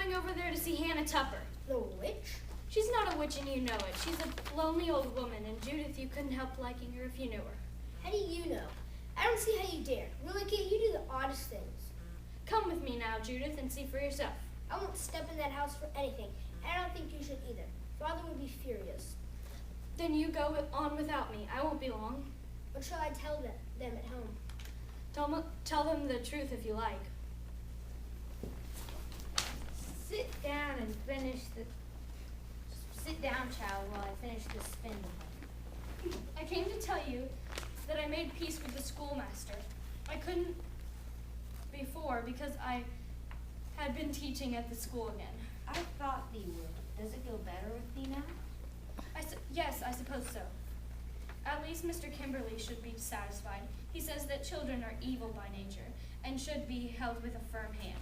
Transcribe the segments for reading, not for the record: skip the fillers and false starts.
going over there to see Hannah Tupper. The witch? She's not a witch and you know it. She's a lonely old woman, and Judith, you couldn't help liking her if you knew her. How do you know? I don't see how you dare. Really, Kate, you do the oddest things. Come with me now, Judith, and see for yourself. I won't step in that house for anything, and I don't think you should either. Father would be furious. Then you go on without me. I won't be long. What shall I tell them at home? Tell them the truth if you like. Sit down and finish the... Sit down, child, while I finish this spindle. I came to tell you that I made peace with the schoolmaster. I couldn't before because I had been teaching at the school again. I thought thee would. Does it feel better with thee now? Yes, I suppose so. At least Mr. Kimberly should be satisfied. He says that children are evil by nature and should be held with a firm hand.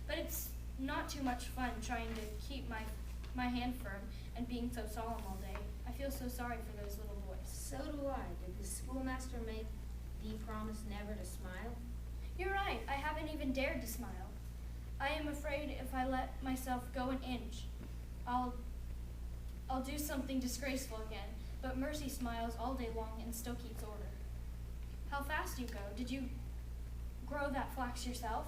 But it's not too much fun trying to keep my hand firm and being so solemn all day. I feel so sorry for those little boys. So do I. Did the schoolmaster make thee promise never to smile? You're right. I haven't even dared to smile. I am afraid if I let myself go an inch, I'll do something disgraceful again. But Mercy smiles all day long and still keeps order. How fast you go. Did you grow that flax yourself?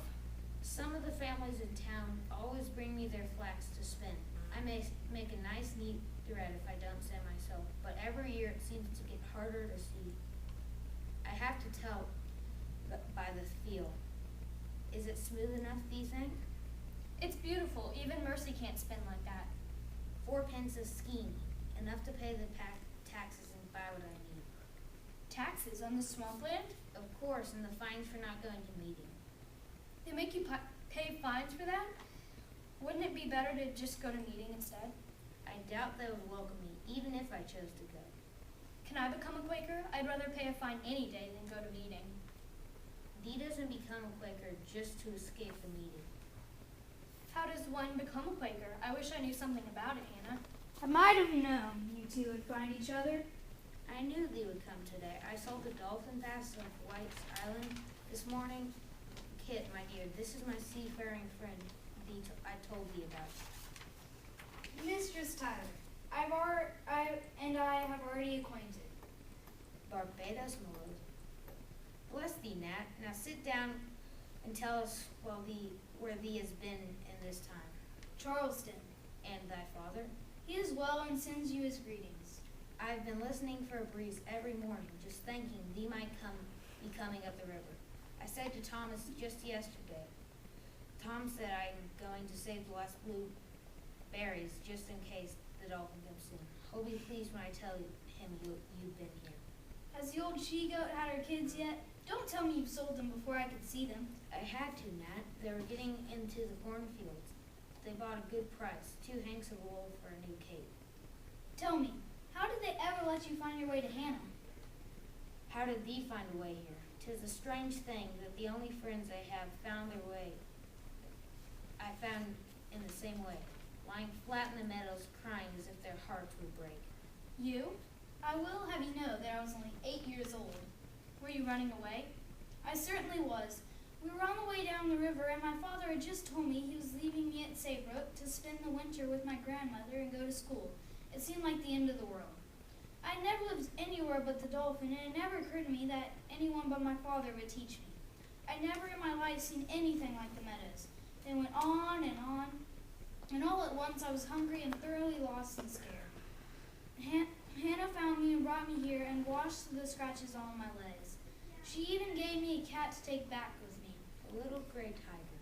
Some of the families in town always bring me their flax to spin. I may make a nice, neat thread if I don't say myself, but every year it seems to get harder to see. I have to tell by the feel. Is it smooth enough, do you think? It's beautiful. Even Mercy can't spin like that. 4 pence a skein, enough to pay the taxes and buy what I need. Taxes on the swampland? Of course, and the fines for not going to meeting. They make you pay fines for that? Wouldn't it be better to just go to meeting instead? I doubt they would welcome me, even if I chose to go. Can I become a Quaker? I'd rather pay a fine any day than go to meeting. Thee doesn't become a Quaker just to escape the meeting. How does one become a Quaker? I wish I knew something about it, Hannah. I might have known you two would find each other. I knew thee would come today. I saw the dolphin pass off White's Island this morning. Kit, my dear, this is my seafaring friend I told thee about. Mistress Tyler, I have already acquainted. Barbados, my lord. Bless thee, Nat. Now sit down and tell us where thee has been in this time. Charleston. And thy father? He is well and sends you his greetings. I've been listening for a breeze every morning, just thinking thee might be coming up the river. I said to Thomas just yesterday. Tom said I'm going to save the last blue berries just in case the dolphin comes soon. He'll be pleased when I tell him you've been here. Has the old she-goat had her kids yet? Don't tell me you've sold them before I could see them. I had to, Nat. They were getting into the cornfields. They bought a good price, 2 hanks of wool for a new cape. Tell me, how did they ever let you find your way to Hannah? How did thee find a way here? 'Tis a strange thing that the only friends I have found their way. I found in the same way, lying flat in the meadows, crying as if their hearts would break. You? I will have you know that I was only 8 years old. Were you running away? I certainly was. We were on the way down the river, and my father had just told me he was leaving me at Saybrook to spend the winter with my grandmother and go to school. It seemed like the end of the world. I never lived anywhere but the Dolphin, and it never occurred to me that anyone but my father would teach me. I never in my life seen anything like the meadows. They went on, and all at once I was hungry and thoroughly lost and scared. Hannah found me and brought me here and washed the scratches on my legs. She even gave me a cat to take back with me. A little gray tiger.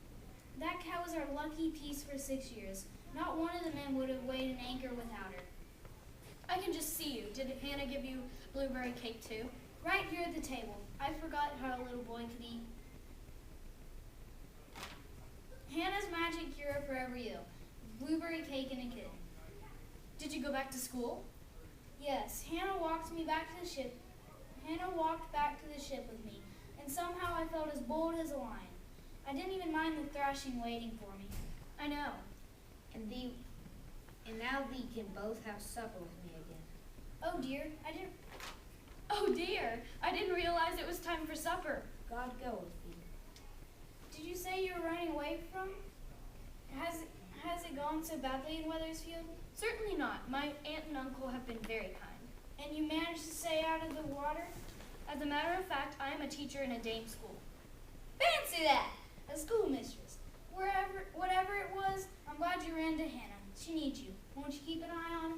That cat was our lucky piece for 6 years. Not one of the men would have weighed an anchor without her. I can just see you. Did Hannah give you blueberry cake too? Right here at the table. I forgot how a little boy could eat. Hannah's magic cure for every ill. Blueberry cake and a kid. Did you go back to school? Yes, Hannah walked back to the ship with me, and somehow I felt as bold as a lion. I didn't even mind the thrashing waiting for me. I know. And now thee can both have supper with me again. Oh dear, Oh dear, I didn't realize it was time for supper. God go with thee. Did you say you were running away from? has it gone so badly in Weathersfield? Certainly not. My aunt and uncle have been very kind. And you managed to stay out of the water? As a matter of fact, I am a teacher in a dame school. Fancy that! A schoolmistress. Whatever it was, I'm glad you ran to Hannah. She needs you. Won't you keep an eye on her?